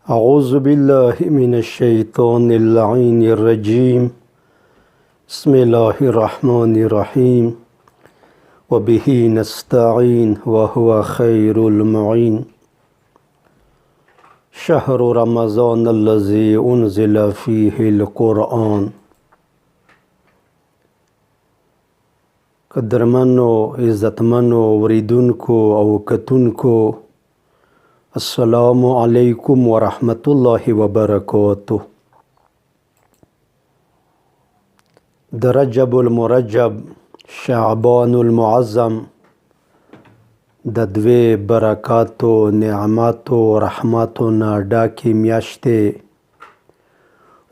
أعوذ بالله من الشيطان اللعين الرجيم بسم الله الرحمن الرحيم وبه نستعين وهو خير المعين شهر رمضان الذي أنزل فيه القرآن. قدرمنو عزتمنو وریدونکو او کتونکو، السلام علیکم ورحمت الله وبرکاته. د رجب المرجب شعبان المعظم د دوی برکاتو نعماتو رحماتو نه ډاکې میاشتې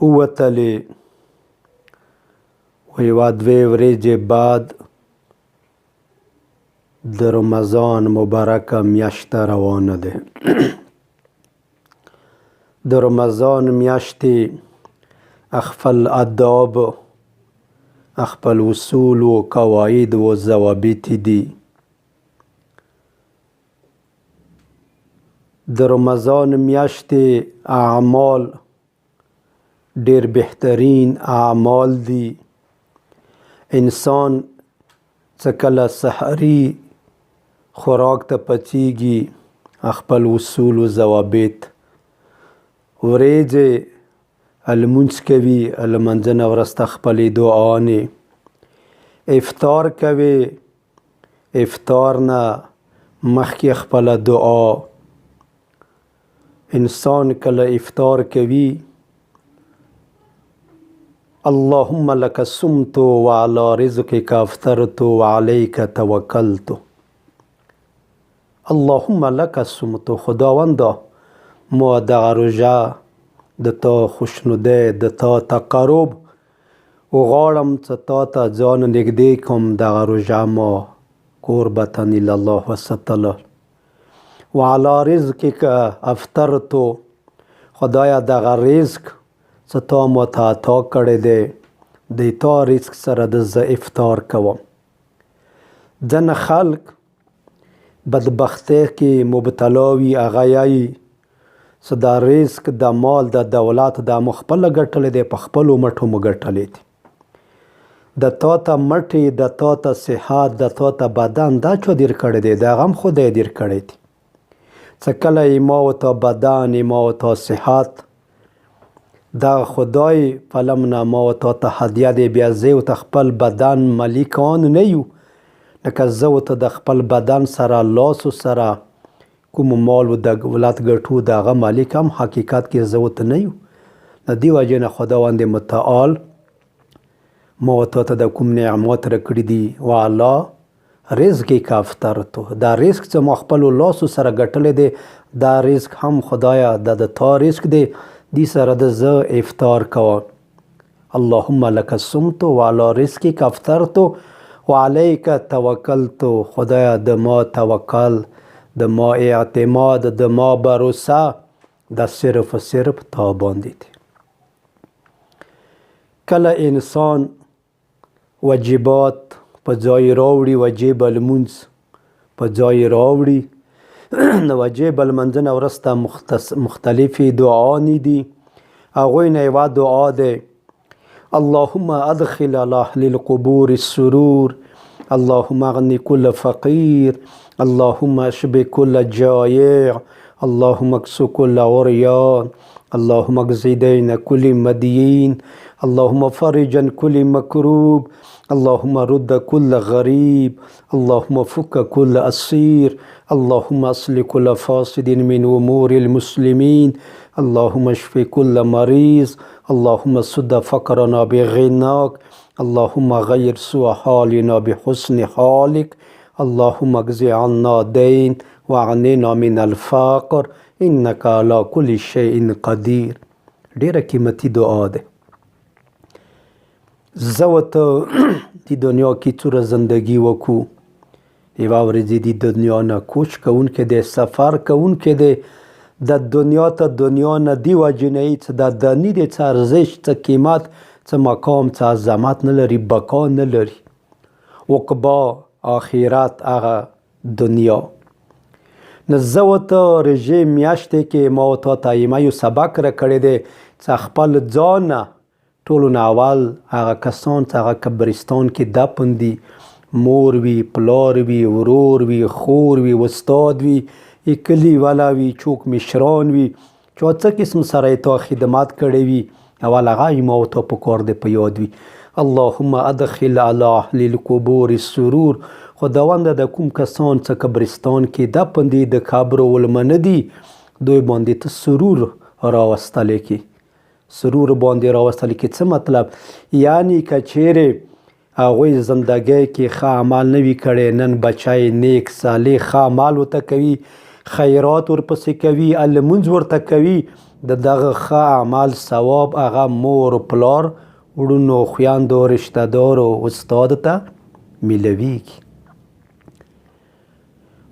ووتلې و یوه دوې ورځې بعد د رمضان مبارکه میاشته روانه ده. د رمضان میاشتې خپل آداب، خپل اصول و قواعد و ضوابط دي. د رمضان میاشتې اعمال ډیر بهترین اعمال دي. انسان څه کله سحري خوراک ته پڅېږي، خپل اصول و ضوابط ورځې لمونځ کوي، لمانځه نه وروسته خپلې دعاګانې، افطار کوي، افطار نه مخکې خپله دعا. انسان کله افطار کوي، اللهم لك صمت وعلى رزقك افطرت وعليك توکلت. اللهم لك صمت، خداوندا ما دغه روژه د تا خوشنودۍ، د تا تقرب وغواړم چې تا ته ځان نږدې کړم. دغه روژه ما قربة الی الله وساتله. وعلى رزقک افطرت، خدایا دغه رزق چې تا ما ته عطا کړی دی، د تا رزق سره د زه افطار کوم. ځینې خلک بدبختۍ کې مبتلا وي، هغه یایي چې دا رزق، د مال، د دولت دا مو خپله ګټلی دی، په خپلو مټو مو ګټلی دی. د تا ته مټې، د تا ته صحت، د تا ته بدن دا چا دیر کړی دی؟ د هغه هم خدای دیر کړی دی. چې کله یې ما و تا بدن، ما و تا صحت، دا خدای په لمنه ما و تا ته هدیه دی. بیا زه و ته خپل بدن مالکان نه یو، لکه زه و ته د خپل بدن سره، لاسو سره کوم مال و دولت ګټو، د هغه مالک هم حقیقت کې زه و ته نه یو. د دې وجې نه خداوند متعال ما و تا ته د کوم نعمت راکړي دي. وعلی رزقک افطرت، دا رزق چې ما خپلو لاسو سره ګټلی دی، دا رزق هم خدایا د تا رزق دی، دی سره د زه افطار کوه. اللهم لك صمت وعلى رزقک افطرت وعلیک توکلت. خدایا د ما توکل، د ما اعتماد، د ما بروسه د صرف و صرف تا باندې دی. کله انسان واجبات په ځای راوړي، واجب لمونځ په ځای راوړي، د واجب لمانځه نه وروسته مختلفې دعاګانې دي. هغوی نه یوه دعا دی: اللهم ادخل على اهل القبور السرور، اللهم اغني كل فقير، اللهم اشبع كل جائع، اللهم اكس كل عريان، اللهم اقضي دين كل مدين، اللهم فرج عن كل مكروب، اللهم رد كل غريب، اللهم فك كل أسير، اللهم اصلح كل فاسد من أمور المسلمين، اللهم اشف كل مريض، اللهم سد فقرنا بغناك، اللهم غير سوء حالنا بحسن حالك، اللهم اجزي عنا دين وعننا من الفقر انك على كل شيء قدير. ډیره قیمتي دعا ده. زه و ته د دنیا کې څومره زندگی وکړو، یوه ورځ د دنیا نه کوچ کوونکی دی، سفر کوونکی دی. د دنیا ته دنیا نه دې وجې نه چې دا دني دی، څه ارزش، څه قیمت، څه مقام، څه عظمت نه لري، بقا نه لري. عقبا آخرت هغه دنیا. نو زه ورته رژې میاشتې کې ما ورته تایمه یو سبق راکړی دی چې خپل ځان نه ټولو نه اول هغه کسان چې هغه قبرستان کې دفن دي، مور وي، پلار وي، ورور وي، خور وي، استاد وي، کلي والا وي، څوک مشران وي چې څه قسم سره یې تا خدمات کړی وي، اول هغه یې ما ورته پکار دی په یاد وي. اللهم ادخل علی اهل القبور السرور. خداونده د کوم کسان چې قبرستان کې دفن دي د قبر ولمنه دي دوی باندې ته سرور راوستلی کې. سرور باندې راوستلی کې څه مطلب؟ یعنی که چیرې هغوی زندګۍ کې ښه عمل نه وي کړی، نن بچی نیک صالح ښه عمل ورته کوي، خیرات ورپسې کوي، لمونځ ورته کوي، د دغه ښه عمل ثواب هغه مور پلار وړونو خویندو رشته دارو استاد ته میلویږي.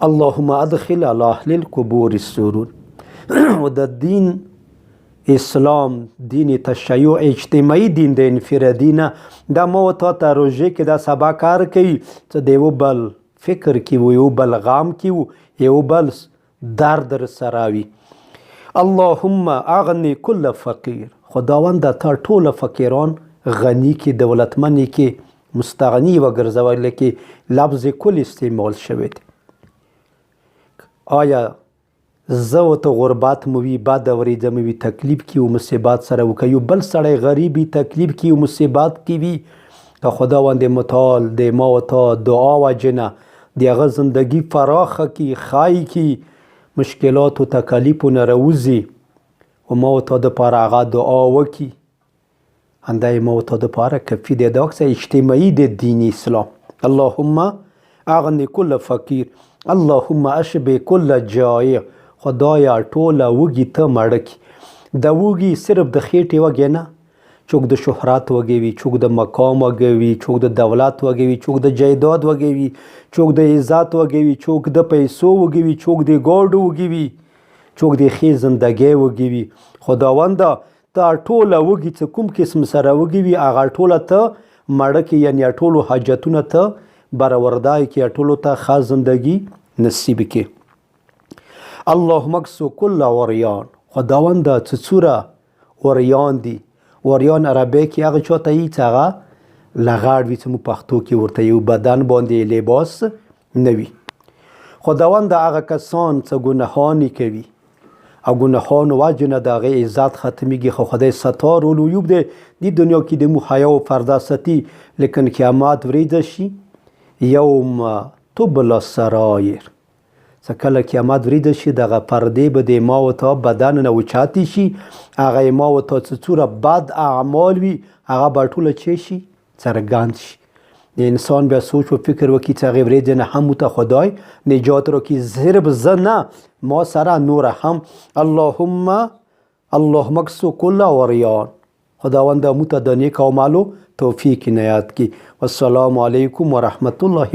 اللهم ادخل علی اهل القبور السرور. و د دین اسلام دین تشیع اجتماعي دین د انفرادي نه، دا ما ورته ته روژې کې دا سبق کار کوي چې د یو بل فکر کې وو، یو بل غم کې وو، یو بل درد در سره وي. اللهم اغنی کل فقیر. خداونده تا ټول فقیران غنی کې، دولتمنی کې، مستغنی وګرځولې کې لفظ کل استعمال شوی دی. آیا زه ورته غربت مو وي، بد ورځه مو وي، تکلیف کې و مصیبت سره وکړي، یو بل سړی غریب وي، تکلیف کې و مصیبت کې وي، که خداوند متعال د ما و تا دعا وجه نه د هغه زندګي فراخه کړي، ښایي کړي، مشکلات و تکالیفو نه راوځي و ما و تا دپاره هغه دعا وکړي، همدا ما و تا دپاره کفي دی. دا څه اجتماعي دی دین اسلام. اللهم اغنی کل فقیر، اللهم اشبع کل جائع. خدایا ټوله وږي ته مړه کړي. د وږي صرف د خېټې وږی نه، څوک د شهرت وږی وي، څوک د مقام وږی وي، څوک د دولت وږی وي، څوک د جایداد وږی وي، څوک د عزت وږی وي، څوک د پیسو وږی وي، څوک د ګاډو وږی وي، څوک د ښې زندګۍ وږی وي. خداونده تا ټوله وږي چې کوم قسم سره وږي وي هغه ټوله ته مړه کړي، یعنې ټولو حاجتونه ته برآورده کړي، ټولو ته ښه زندګي نصیب کړي. اللهم اکسو کل وریان. خداونده چې څوره وریان دي، وریان عربی کې هغه چاته وي چې هغه لغړ وي، چې موږ پښتو کې ورته یو بدن باندې لباس نه وي. خداونده هغه کسان چې ګناهانې کوي او ګناهانو وجه نه د هغې عزت ختمیږي، خو خدای ستار العیوب دی، دې دنیا کې د مو حیا و پرده ساتي، لیکن قیامت ورځ شي یوم تبلی السرایر، چې کله قیامت ورځ شي دغه پردې به د ما و تا بدن نه اوچتې شي، هغه ما و تا چې څومره بد اعمال وي هغه به ټوله چه شي؟ څرګند شي. د انسان بیا سوچ و فکر وکړي چې هغې ورځې نه هم ورته خدای نجات راکړي، صرف زه نه، ما سره نور هم. اللهم اکسو کل وریان. خداونده موږ ته د نیک اعمالو توفیق عنایت کړي. والسلام علیکم ورحمة الله